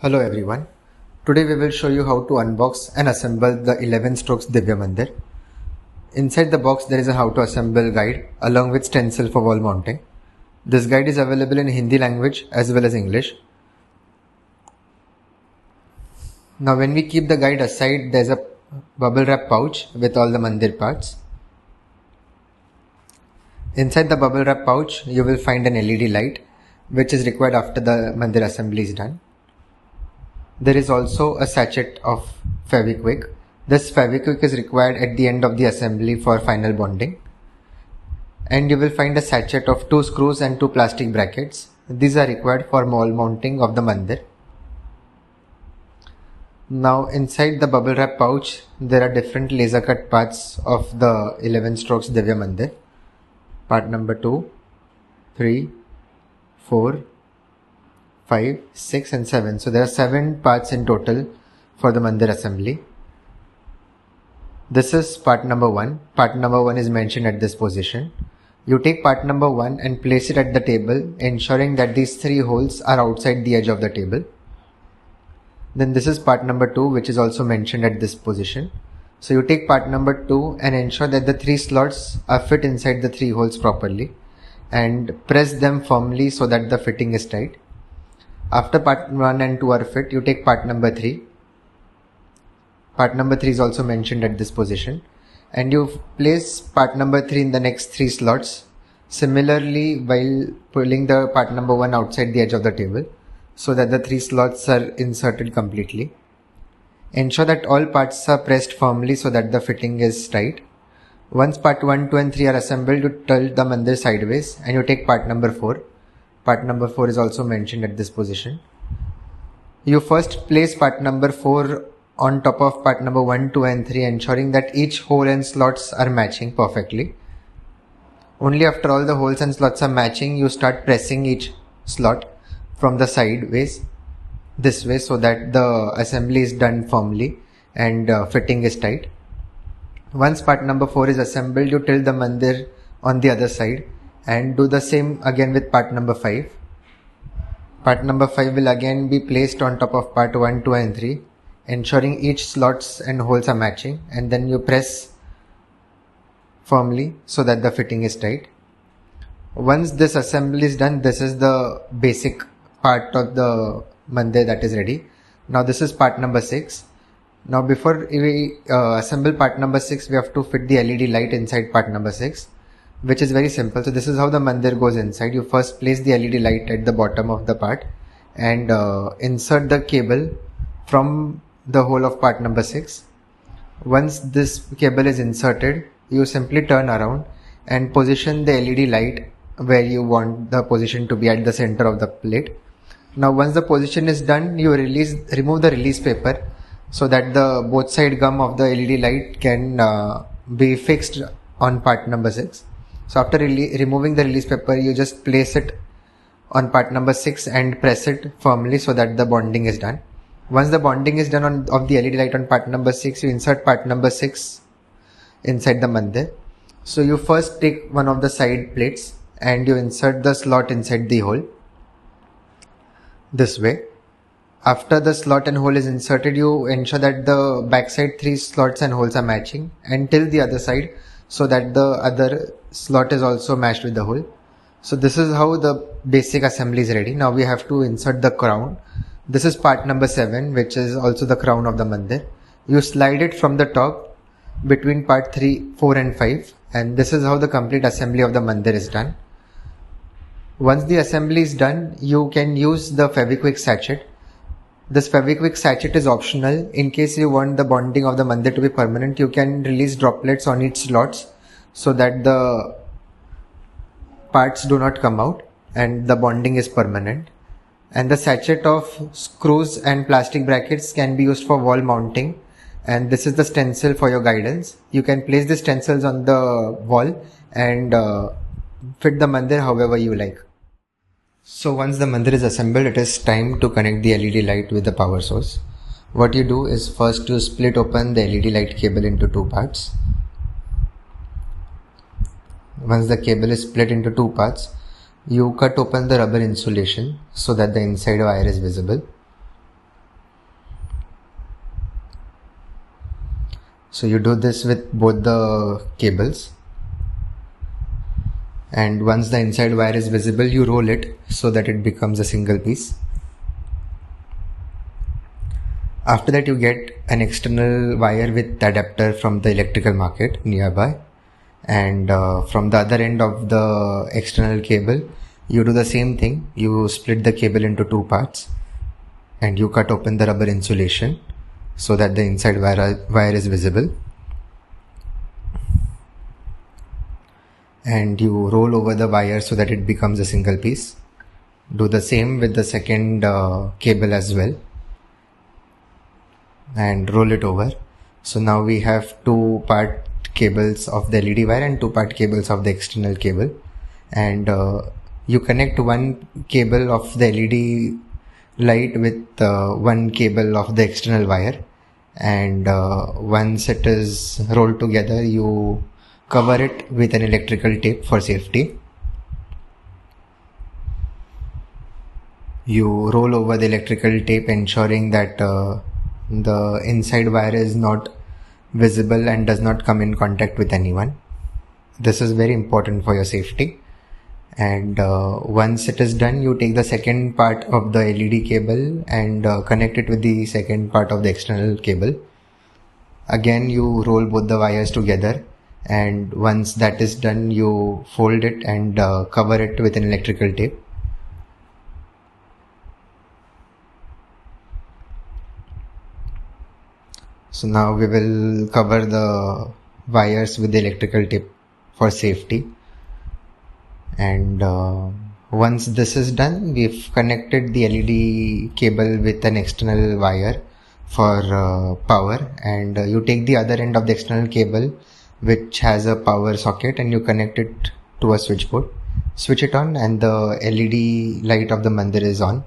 Hello everyone. Today we will show you how to unbox and assemble the 11 strokes Divya Mandir. Inside the box there is a how to assemble guide along with stencil for wall mounting. This guide is available in Hindi language as well as English. Now when we keep the guide aside, there is a bubble wrap pouch with all the mandir parts. Inside the bubble wrap pouch you will find an LED light which is required after the mandir assembly is done. There is also a sachet of Fevikwik. This Fevikwik is required at the end of the assembly for final bonding. And you will find a sachet of 2 screws and 2 plastic brackets. These are required for wall mounting of the mandir. Now inside the bubble wrap pouch there are different laser cut parts of the 11 strokes Divya Mandir. Part number 2, 3, 4, 5, 6 and 7. So there are 7 parts in total for the mandir assembly. This is part number 1. Part number 1 is mentioned at this position. You take part number 1 and place it at the table, ensuring that these 3 holes are outside the edge of the table. Then this is part number 2, which is also mentioned at this position. So you take part number 2 and ensure that the 3 slots are fit inside the 3 holes properly and press them firmly so that the fitting is tight. After part 1 and 2 are fit, you take part number 3. Part number 3 is also mentioned at this position. And you place part number 3 in the next 3 slots. Similarly, while pulling the part number 1 outside the edge of the table, so that the 3 slots are inserted completely. Ensure that all parts are pressed firmly so that the fitting is tight. Once part 1, 2 and 3 are assembled, you tilt the mandir sideways and you take part number 4. Part number 4 is also mentioned at this position. You first place part number 4 on top of part number 1, 2 and 3, ensuring that each hole and slots are matching perfectly. Only after all the holes and slots are matching, you start pressing each slot from the sideways this way so that the assembly is done firmly and fitting is tight. Once part number 4 is assembled, you tilt the mandir on the other side and do the same again with part number 5. Part number 5 will again be placed on top of part 1, 2 and 3, ensuring each slots and holes are matching, and then you press firmly so that the fitting is tight. Once this assembly is done, this is the basic part of the mandir that is ready. Now this is part number 6. Now before we assemble part number 6, we have to fit the LED light inside part number 6. Which is very simple. So this is how the mandir goes inside. You first place the LED light at the bottom of the part and insert the cable from the hole of part number 6. Once this cable is inserted, you simply turn around and position the LED light where you want the position to be at the center of the plate. Now once the position is done, you remove the release paper so that the both side gum of the LED light can be fixed on part number 6. So after removing the release paper, you just place it on part number 6 and press it firmly so that the bonding is done. Once the bonding is done of the LED light on part number 6, you insert part number 6 inside the mandir. So you first take one of the side plates and you insert the slot inside the hole. This way. After the slot and hole is inserted, you ensure that the backside 3 slots and holes are matching and tilt the other side so that the other slot is also matched with the hole. So this is how the basic assembly is ready. Now we have to insert the crown. This is part number 7, which is also the crown of the mandir. You slide it from the top between part 3, 4 and 5, and this is how the complete assembly of the mandir is done. Once the assembly is done, you can use the Fevikwik sachet. This Fevikwik sachet is optional. In case you want the bonding of the mandir to be permanent, you can release droplets on each slots so that the parts do not come out and the bonding is permanent. And the sachet of screws and plastic brackets can be used for wall mounting. And this is the stencil for your guidance. You can place the stencils on the wall and fit the mandir however you like. So once the mandir is assembled, it is time to connect the LED light with the power source. What you do is first you split open the LED light cable into 2 parts. Once the cable is split into 2 parts, You cut open the rubber insulation so that the inside wire is visible. So you do this with both the cables, and once the inside wire is visible, you roll it so that it becomes a single piece. After that, you get an external wire with adapter from the electrical market nearby, and from the other end of the external cable, you do the same thing. You split the cable into two parts and you cut open the rubber insulation so that the inside wire is visible, and you roll over the wire so that it becomes a single piece. Do the same with the second cable as well, and roll it over. So now we have two-part cables of the LED wire and two-part cables of the external cable, and you connect one cable of the LED light with one cable of the external wire, and once it is rolled together, you cover it with an electrical tape for safety. You roll over the electrical tape, ensuring that the inside wire is not visible and does not come in contact with anyone. This is very important for your safety. And once it is done, you take the second part of the LED cable and connect it with the second part of the external cable. Again, you roll both the wires together, and once that is done, you fold it and cover it with an electrical tape. So now we will cover the wires with the electrical tape for safety. And once this is done, we've connected the LED cable with an external wire for power, and you take the other end of the external cable which has a power socket and you connect it to a switchboard. Switch it on and the LED light of the mandir is on.